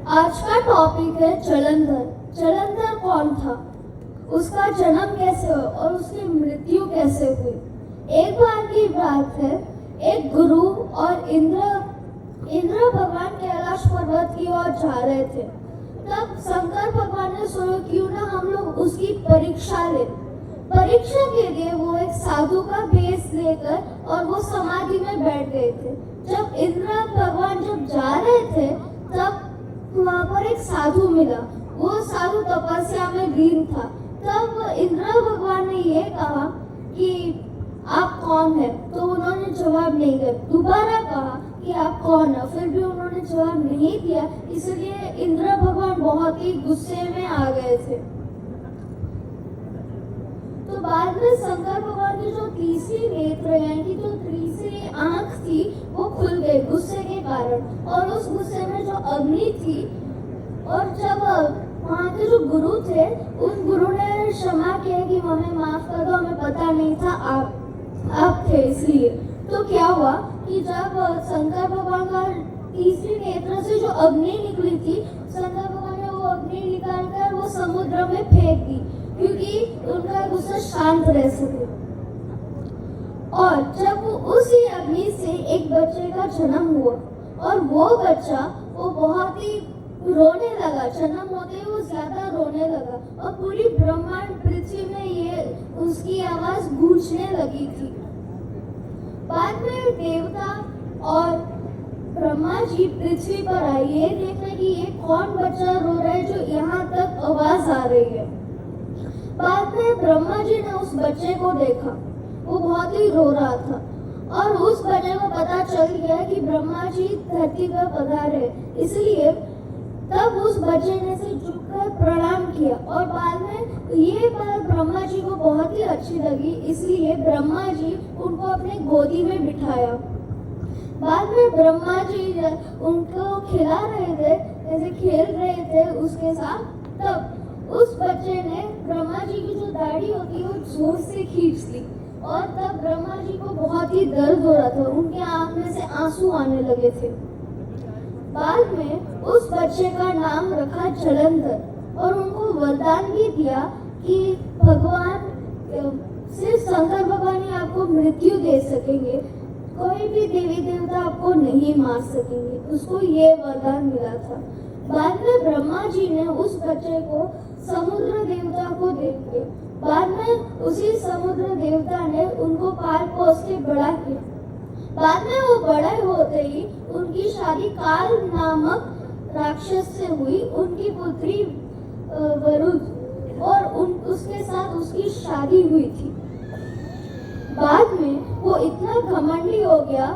आज का टॉपिक है जलंधर। जलंधर कौन था, उसका जन्म कैसे हुआ और उसकी मृत्यु कैसे हुई। एक बार की बात है, एक गुरु और इंद्र भगवान कैलाश पर्वत की ओर जा रहे थे। तब शंकर भगवान ने सोचा क्यों ना हम लोग उसकी परीक्षा ले। परीक्षा के लिए वो एक साधु का भेष लेकर और वो समाधि में बैठ गए थे। जब इंद्र भगवान जब जा रहे थे तब वहां पर एक साधु मिला। वो साधु तपस्या में लीन था। तब इंद्र भगवान ने ये कहा कि आप कौन है, तो उन्होंने जवाब नहीं दिया। दोबारा कहा कि आप कौन है, फिर भी उन्होंने जवाब नहीं दिया। इसलिए इंद्र भगवान बहुत ही गुस्से में आ गए थे। तो बाद में शंकर भगवान की जो तीसरी नेत्र यानी कि जो तीसरी आंख थी वो खुल गई गुस्से के कारण, और उस गुस्से में जो अग्नि थी, और जब वहाँ के जो गुरु थे उन गुरु ने क्षमा किया कि हमें माफ कर दो, हमें पता नहीं था आप थे इसलिए। तो क्या हुआ कि जब शंकर भगवान का तीसरी नेत्र से जो अग्नि निकली थी, शंकर भगवान ने वो अग्नि निकालकर वो समुद्र में फेंक दी क्योंकि उनका गुस्सा शांत रह सके। और जब उसी अग्नि से एक बच्चे का जन्म हुआ और वो बच्चा वो बहुत ही रोने लगा। जन्म होते ही वो ज्यादा रोने लगा और पूरी ब्रह्मांड पृथ्वी में ये उसकी आवाज गूंजने लगी थी। बाद में देवता और ब्रह्मा जी पृथ्वी पर आए ये देखने कि ये कौन बच्चा रो रहा है जो यहाँ तक आवाज आ रही है। बाद में ब्रह्मा जी ने उस बच्चे को देखा, वो बहुत ही रो रहा था और उस बच्चे को पता चल गया कि ब्रह्मा जी धरती पर पधारे। इसलिए तब उस बच्चे ने से झुककर प्रणाम किया और बाद में ये बात ब्रह्मा जी को बहुत ही अच्छी लगी, इसलिए ब्रह्मा जी उनको अपने गोदी में बिठाया। बाद में ब्रह्मा जी उनको खिला रहे थे, जैसे खेल रहे थे उसके साथ, तब उस बच्चे ने ब्रह्मा जी की जो दाढ़ी होती है वो जोर से खींच ली और तब ब्रह्मा जी को बहुत ही दर्द हो रहा था, उनके आंख में से आंसू आने लगे थे। बाद में उस बच्चे का नाम रखा जलंधर और उनको वरदान भी दिया कि भगवान सिर्फ शंकर भगवान ही आपको मृत्यु दे सकेंगे, कोई भी देवी देवता आपको नहीं मार सकेंगे। उसको ये वरदान मिला था। बाद में ब्रह्मा जी ने उस बच्चे को समुद्र देवता को दे दिया। बाद में उसी समुद्र देवता ने उनको पाल पोस के बड़ा किया। बाद में वो बड़े होते ही उनकी शादी काल नामक राक्षस से हुई। उनकी पुत्री वरुण और उसके साथ उसकी शादी हुई थी। बाद में वो इतना घमंडी हो गया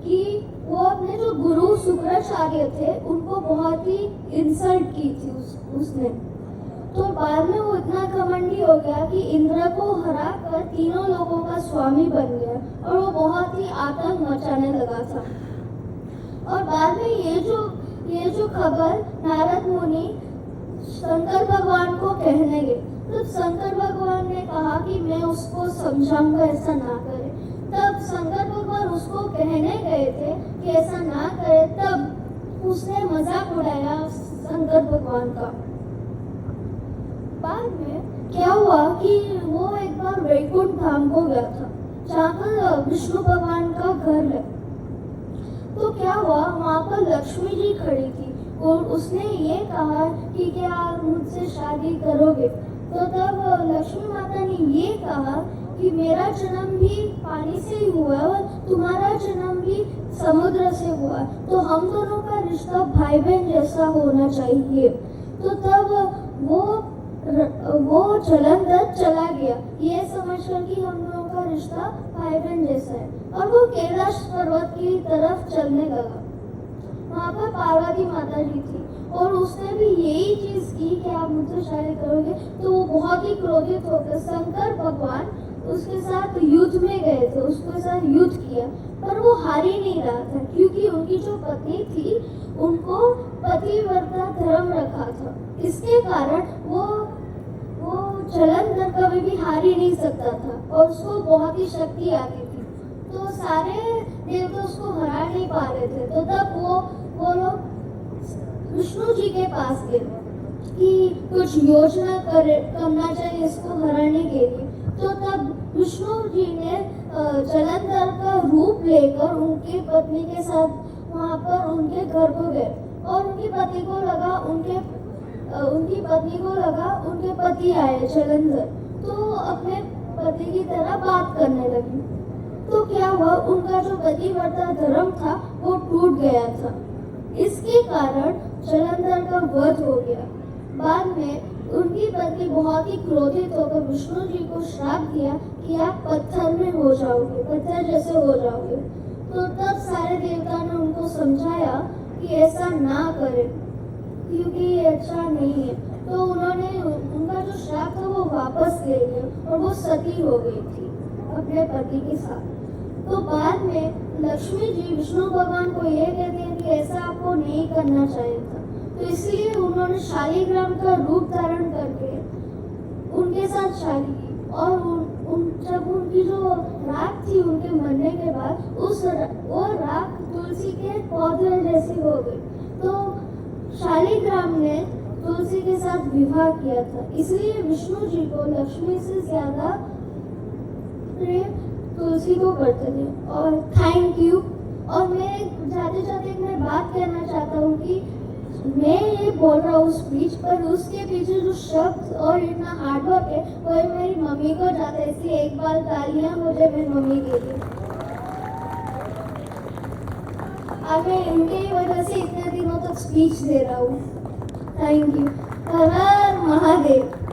कि वो अपने जो गुरु शुक्राचार्य थे उनको बहुत ही इंसल्ट की थी उसने। तो बाद में वो इतना घमंडी हो गया कि इंद्र को हरा कर तीनों लोगों का स्वामी बन गया और वो बहुत ही आतंक मचाने लगा था। और बाद में ये जो खबर नारद मुनि शंकर भगवान को कहने गए, तो शंकर भगवान ने कहा कि मैं उसको समझाऊंगा ऐसा ना करे। तब शंकर भगवान उसको कहने गए थे कि ऐसा ना करे, तब उसने मजाक उड़ाया शंकर भगवान का। बाद में क्या हुआ कि वो एक बार वैकुंठ धाम को गया था जहाँ पर विष्णु भगवान का घर है। तो क्या हुआ, वहाँ पर लक्ष्मी जी खड़ी थी और उसने ये कहा कि क्या आप मुझसे शादी करोगे। तो तब लक्ष्मी माता ने ये कहा कि मेरा जन्म भी पानी से ही हुआ और तुम्हारा जन्म भी समुद्र से हुआ, तो हम दोनों का रिश्ता भाई बहन जैसा होना चाहिए। तो तब वो जलंधर चला गया ये समझकर कि हम लोगों का रिश्ता भाई बहन जैसा है, और वो कैलाश पर्वत की तरफ चलने लगा। वहाँ पर पार्वती माता जी थी और उसने भी यही चीज की कि आप मुझसे शादी करोगे। तो वो बहुत ही क्रोधित होकर शंकर भगवान उसके साथ युद्ध में गए थे, उसके साथ युद्ध किया, पर वो हार ही नहीं रहा था क्योंकि उनकी जो पत्नी थी उनको पतिव्रता धर्म रखा था। इसके कारण वो जलंधर कभी भी हार ही नहीं सकता था और उसको बहुत ही शक्ति आती थी। तो सारे देवता उसको हरा नहीं पा रहे थे। तो तब वो लोग विष्णु जी के पास गए कि कुछ योजना करना चाहिए इसको हराने के लिए। तो तब विष्णु जी ने जलंधर का रूप लेकर उनकी पत्नी के साथ वहाँ पर उनके घर को गए और उनकी पत्नी को लगा उनके पति आए जलंधर, तो अपने पति की तरह बात करने लगी। तो क्या हुआ, उनका जो पतिव्रता धर्म था वो टूट गया था। इसके कारण जलंधर का वध हो गया। बाद में उनकी पत्नी बहुत ही क्रोधित होकर विष्णु जी को श्राप दिया कि आप पत्थर में हो जाओगे, पत्थर जैसे हो जाओगे। तो तब सारे देवता ने उनको समझाया कि ऐसा ना करें क्योंकि ये अच्छा नहीं है। तो उन्होंने उनका जो श्राप था वो वापस ले लिया और वो सती हो गई थी अपने पति के साथ। तो बाद में लक्ष्मी जी विष्णु भगवान को ये कहते हैं कि ऐसा आपको नहीं करना चाहिए था। तो इसलिए उन्होंने शालिग्राम का रूप धारण करके उनके साथ शादी की और जब उनकी जो राख थी उनके मरने के बाद वो राख तुलसी के पौधे जैसी हो गई। तो शालिग्राम ने तुलसी के साथ विवाह किया था, इसलिए विष्णु जी को लक्ष्मी से ज्यादा प्रेम तुलसी को करते थे। और थैंक यू। और मैं जाते जाते मैं बात कहना चाहता हूँ कि मैं ये बोल रहा हूँ स्पीच, पर उसके पीछे जो शब्द और इतना हार्डवर्क है वो मेरी मम्मी को जाता है, इसलिए एक बार तालियां हो जाए मेरी मम्मी के लिए। अब मैं इनके ही वजह से इतने दिनों तक स्पीच दे रहा हूँ। Thank you. Her her Mahadev.